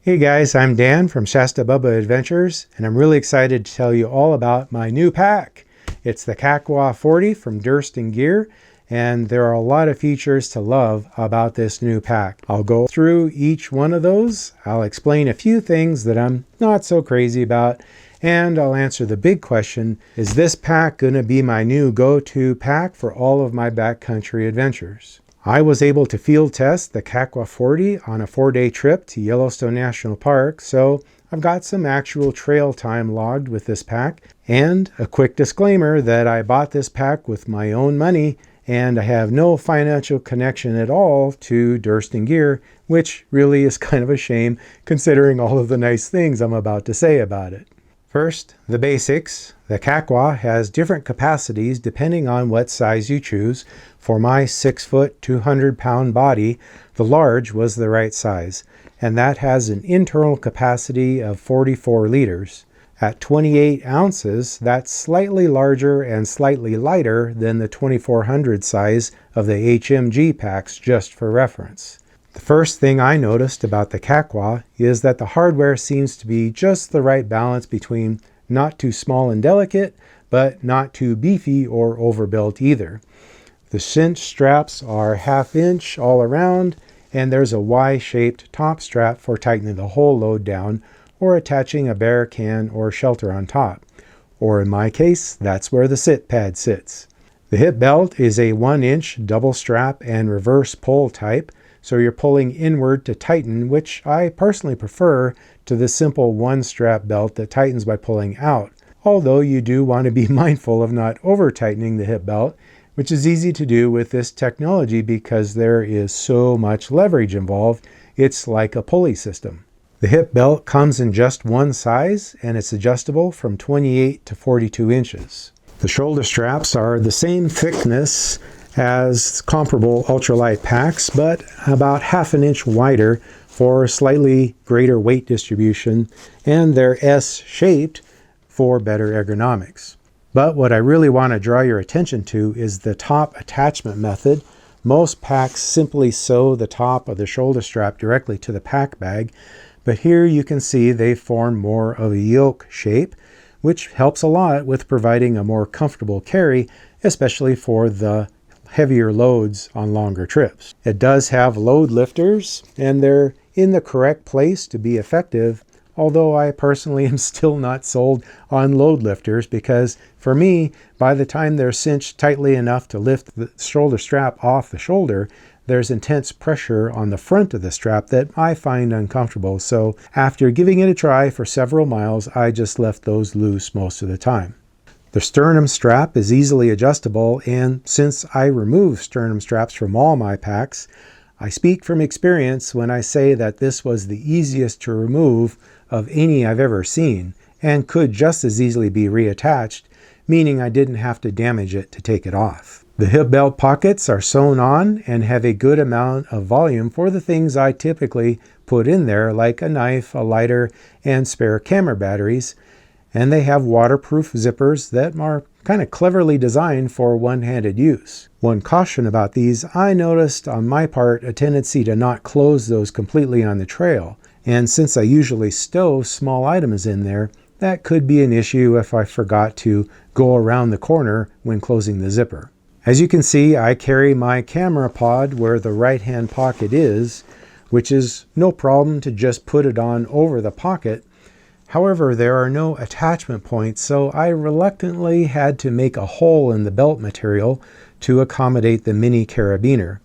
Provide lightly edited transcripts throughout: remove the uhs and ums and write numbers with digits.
Hey guys, I'm Dan from ShastaBubba Adventures, and I'm really excited to tell you all about my new pack. It's the Kakwa 40 from Durston Gear, and there are a lot of features to love about this new pack. I'll go through each one of those, I'll explain a few things that I'm not so crazy about, and I'll answer the big question, is this pack going to be my new go-to pack for all of my backcountry adventures? I was able to field test the Kakwa 40 on a 4-day trip to Yellowstone National Park, so I've got some actual trail time logged with this pack. And a quick disclaimer that I bought this pack with my own money and I have no financial connection at all to Durston Gear, which really is kind of a shame considering all of the nice things I'm about to say about it. First, the basics. The Kakwa has different capacities depending on what size you choose. For my 6-foot, 200-pound body, the large was the right size, and that has an internal capacity of 44 liters. At 28 ounces, that's slightly larger and slightly lighter than the 2400 size of the HMG packs, just for reference. The first thing I noticed about the Kakwa is that the hardware seems to be just the right balance between not too small and delicate, but not too beefy or overbuilt either. The cinch straps are 1/2 inch all around, and there's a Y-shaped top strap for tightening the whole load down or attaching a bear can or shelter on top. Or in my case, that's where the sit pad sits. The hip belt is a 1-inch double strap and reverse pull type, so you're pulling inward to tighten, which I personally prefer to the simple one-strap belt that tightens by pulling out. Although you do want to be mindful of not over-tightening the hip belt, which is easy to do with this technology because there is so much leverage involved, it's like a pulley system. The hip belt comes in just one size, and it's adjustable from 28 to 42 inches. The shoulder straps are the same thickness as comparable ultralight packs, but about 1/2 inch wider for slightly greater weight distribution, and they're S-shaped for better ergonomics. But what I really want to draw your attention to is the top attachment method. Most packs simply sew the top of the shoulder strap directly to the pack bag, but here you can see they form more of a yoke shape, which helps a lot with providing a more comfortable carry, especially for the heavier loads on longer trips. It does have load lifters, and they're in the correct place to be effective, although I personally am still not sold on load lifters because for me, by the time they're cinched tightly enough to lift the shoulder strap off the shoulder, there's intense pressure on the front of the strap that I find uncomfortable. So after giving it a try for several miles, I just left those loose most of the time. The sternum strap is easily adjustable, and since I remove sternum straps from all my packs, I speak from experience when I say that this was the easiest to remove of any I've ever seen, and could just as easily be reattached, meaning I didn't have to damage it to take it off. The hip belt pockets are sewn on and have a good amount of volume for the things I typically put in there, like a knife, a lighter, and spare camera batteries. And they have waterproof zippers that are kind of cleverly designed for one-handed use. One caution about these, I noticed on my part a tendency to not close those completely on the trail. And since I usually stow small items in there, that could be an issue if I forgot to go around the corner when closing the zipper. As you can see, I carry my camera pod where the right-hand pocket is, which is no problem to just put it on over the pocket. However, there are no attachment points, so I reluctantly had to make a hole in the belt material to accommodate the mini carabiner.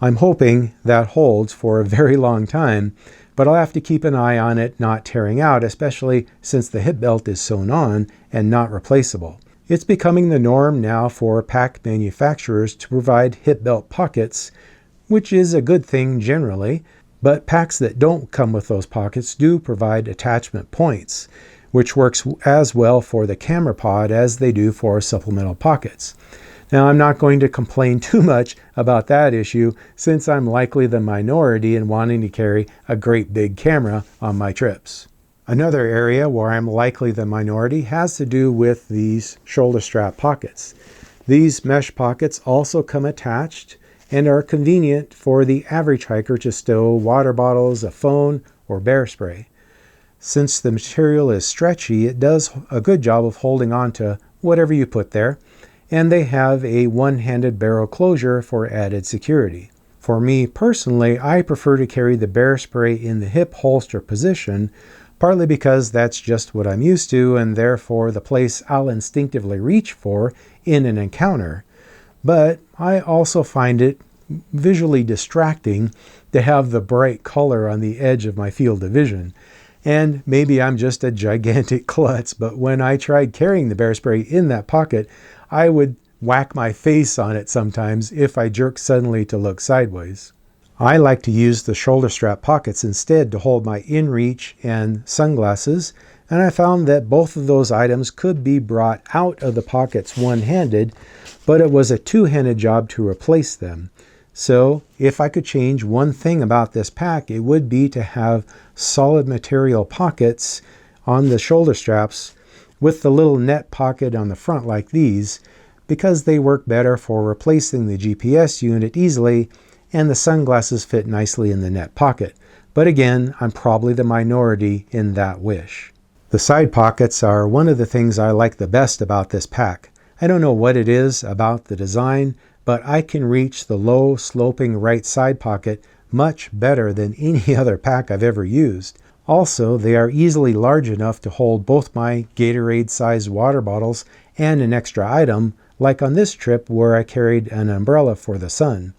I'm hoping that holds for a very long time, but I'll have to keep an eye on it not tearing out, especially since the hip belt is sewn on and not replaceable. It's becoming the norm now for pack manufacturers to provide hip belt pockets, which is a good thing generally. But packs that don't come with those pockets do provide attachment points, which works as well for the camera pod as they do for supplemental pockets. Now, I'm not going to complain too much about that issue since I'm likely the minority in wanting to carry a great big camera on my trips. Another area where I'm likely the minority has to do with these shoulder strap pockets. These mesh pockets also come attached and are convenient for the average hiker to stow water bottles, a phone, or bear spray. Since the material is stretchy, it does a good job of holding on to whatever you put there, and they have a one-handed barrel closure for added security. For me personally, I prefer to carry the bear spray in the hip holster position, partly because that's just what I'm used to and therefore the place I'll instinctively reach for in an encounter. But I also find it visually distracting to have the bright color on the edge of my field of vision. And maybe I'm just a gigantic klutz, but when I tried carrying the bear spray in that pocket, I would whack my face on it sometimes if I jerked suddenly to look sideways. I like to use the shoulder strap pockets instead to hold my inReach and sunglasses, and I found that both of those items could be brought out of the pockets one-handed, but it was a two-handed job to replace them. So if I could change one thing about this pack, it would be to have solid material pockets on the shoulder straps with the little net pocket on the front like these, because they work better for replacing the GPS unit easily, and the sunglasses fit nicely in the net pocket. But again, I'm probably the minority in that wish. The side pockets are one of the things I like the best about this pack. I don't know what it is about the design, but I can reach the low sloping right side pocket much better than any other pack I've ever used. Also, they are easily large enough to hold both my Gatorade-sized water bottles and an extra item, like on this trip where I carried an umbrella for the sun.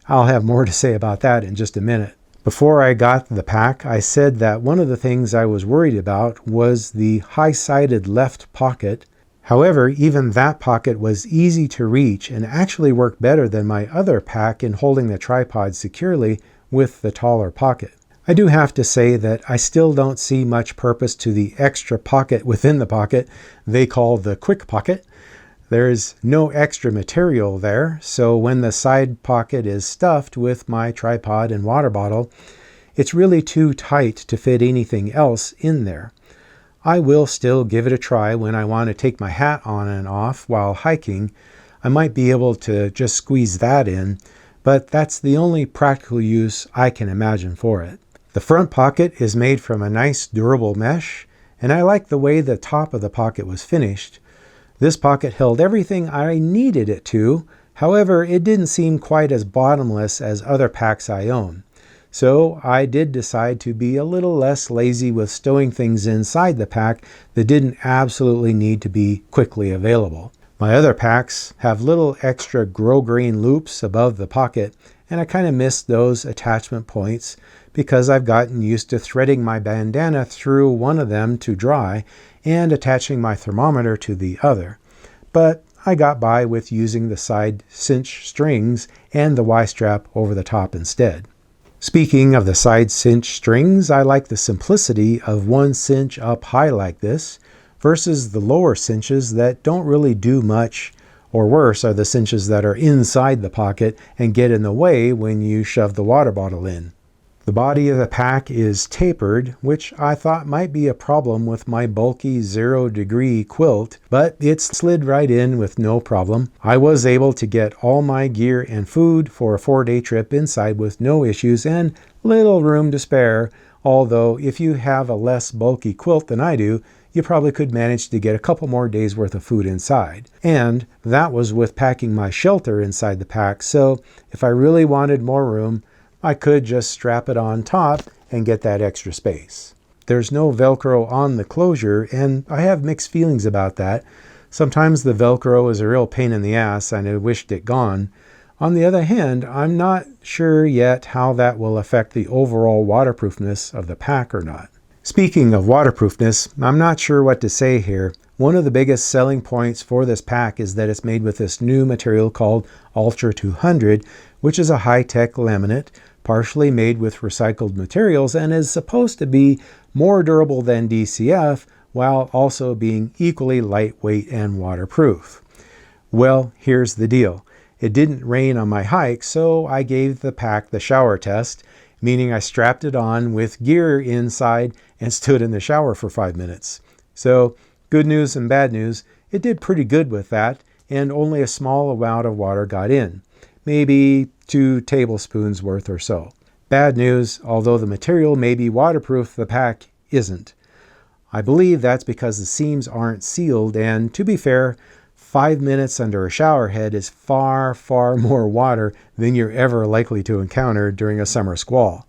I'll have more to say about that in just a minute. Before I got the pack, I said that one of the things I was worried about was the high-sided left pocket. However, even that pocket was easy to reach and actually worked better than my other pack in holding the tripod securely with the taller pocket. I do have to say that I still don't see much purpose to the extra pocket within the pocket they call the quick pocket. There's no extra material there, so when the side pocket is stuffed with my tripod and water bottle, it's really too tight to fit anything else in there. I will still give it a try when I want to take my hat on and off while hiking. I might be able to just squeeze that in, but that's the only practical use I can imagine for it. The front pocket is made from a nice durable mesh, and I like the way the top of the pocket was finished. This pocket held everything I needed it to, however, it didn't seem quite as bottomless as other packs I own. So I did decide to be a little less lazy with stowing things inside the pack that didn't absolutely need to be quickly available. My other packs have little extra grosgrain loops above the pocket, and I kind of missed those attachment points because I've gotten used to threading my bandana through one of them to dry and attaching my thermometer to the other. But I got by with using the side cinch strings and the Y-strap over the top instead. Speaking of the side cinch strings, I like the simplicity of one cinch up high like this versus the lower cinches that don't really do much, or worse are the cinches that are inside the pocket and get in the way when you shove the water bottle in. The body of the pack is tapered, which I thought might be a problem with my bulky 0-degree quilt, but it slid right in with no problem. I was able to get all my gear and food for a 4-day trip inside with no issues and little room to spare, although if you have a less bulky quilt than I do, you probably could manage to get a couple more days worth of food inside. And that was with packing my shelter inside the pack, so if I really wanted more room, I could just strap it on top and get that extra space. There's no Velcro on the closure, and I have mixed feelings about that. Sometimes the Velcro is a real pain in the ass and I wished it gone. On the other hand, I'm not sure yet how that will affect the overall waterproofness of the pack or not. Speaking of waterproofness, I'm not sure what to say here. One of the biggest selling points for this pack is that it's made with this new material called Ultra 200, which is a high-tech laminate, partially made with recycled materials and is supposed to be more durable than DCF while also being equally lightweight and waterproof. Well, here's the deal. It didn't rain on my hike, so I gave the pack the shower test, meaning I strapped it on with gear inside and stood in the shower for 5 minutes. So, good news and bad news, it did pretty good with that, and only a small amount of water got in. Maybe 2 tablespoons worth or so. Bad news, although the material may be waterproof, the pack isn't. I believe that's because the seams aren't sealed, and to be fair, 5 minutes under a shower head is far, far more water than you're ever likely to encounter during a summer squall.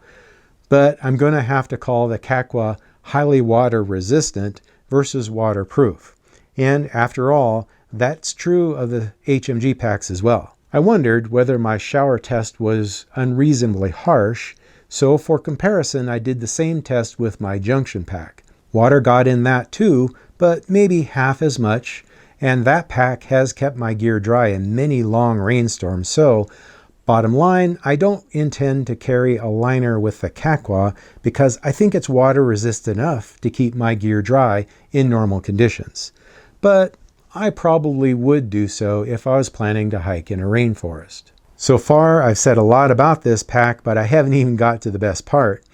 But I'm going to have to call the Kakwa highly water resistant versus waterproof. And after all, that's true of the HMG packs as well. I wondered whether my shower test was unreasonably harsh, so for comparison I did the same test with my junction pack. Water got in that too, but maybe half as much, and that pack has kept my gear dry in many long rainstorms, so bottom line, I don't intend to carry a liner with the Kakwa because I think it's water resistant enough to keep my gear dry in normal conditions. But I probably would do so if I was planning to hike in a rainforest. So far, I've said a lot about this pack, but I haven't even got to the best part.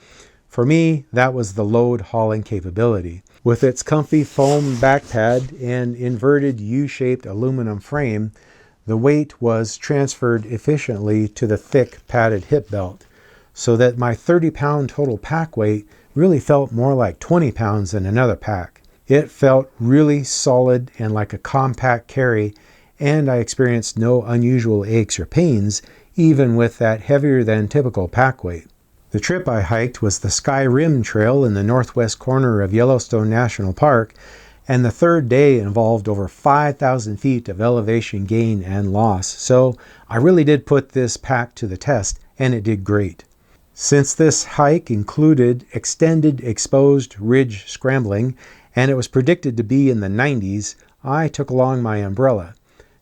For me, that was the load hauling capability. With its comfy foam back pad and inverted U-shaped aluminum frame, the weight was transferred efficiently to the thick padded hip belt, so that my 30-pound total pack weight really felt more like 20 pounds in another pack. It felt really solid and like a compact carry, and I experienced no unusual aches or pains, even with that heavier than typical pack weight. The trip I hiked was the Sky Rim Trail in the northwest corner of Yellowstone National Park, and the third day involved over 5,000 feet of elevation gain and loss, so I really did put this pack to the test, and it did great. Since this hike included extended exposed ridge scrambling, and it was predicted to be in the 90s, I took along my umbrella.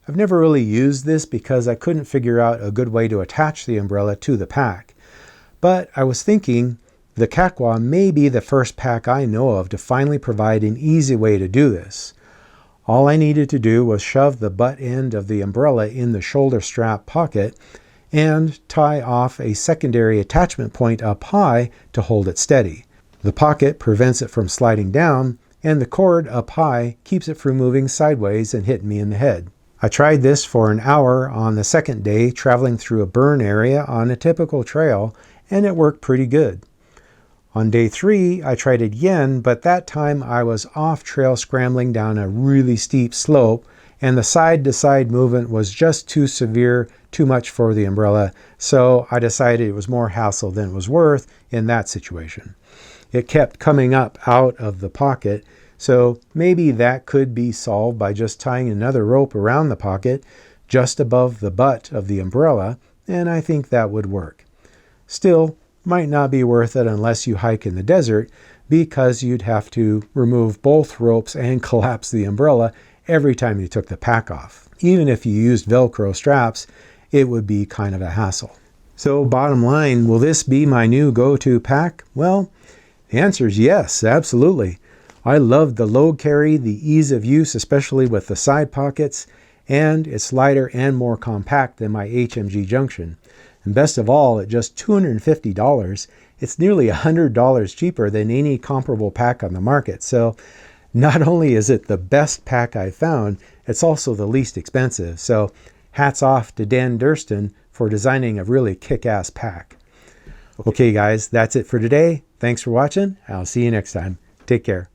I've never really used this because I couldn't figure out a good way to attach the umbrella to the pack. But I was thinking the Kakwa may be the first pack I know of to finally provide an easy way to do this. All I needed to do was shove the butt end of the umbrella in the shoulder strap pocket and tie off a secondary attachment point up high to hold it steady. The pocket prevents it from sliding down, and the cord up high keeps it from moving sideways and hitting me in the head. I tried this for an hour on the second day, traveling through a burn area on a typical trail, and it worked pretty good. On day 3, I tried it again, but that time I was off-trail scrambling down a really steep slope, and the side-to-side movement was just too severe, too much for the umbrella, so I decided it was more hassle than it was worth in that situation. It kept coming up out of the pocket, so maybe that could be solved by just tying another rope around the pocket just above the butt of the umbrella, and I think that would work. Still, might not be worth it unless you hike in the desert, because you'd have to remove both ropes and collapse the umbrella every time you took the pack off. Even if you used Velcro straps, it would be kind of a hassle. So bottom line, will this be my new go-to pack? Well, the answer is yes, absolutely. I love the load carry, the ease of use, especially with the side pockets, and it's lighter and more compact than my HMG Junction. And best of all, at just $250, it's nearly $100 cheaper than any comparable pack on the market. So not only is it the best pack I've found, it's also the least expensive. So hats off to Dan Durston for designing a really kick-ass pack. Okay guys, that's it for today. Thanks for watching. I'll see you next time. Take care.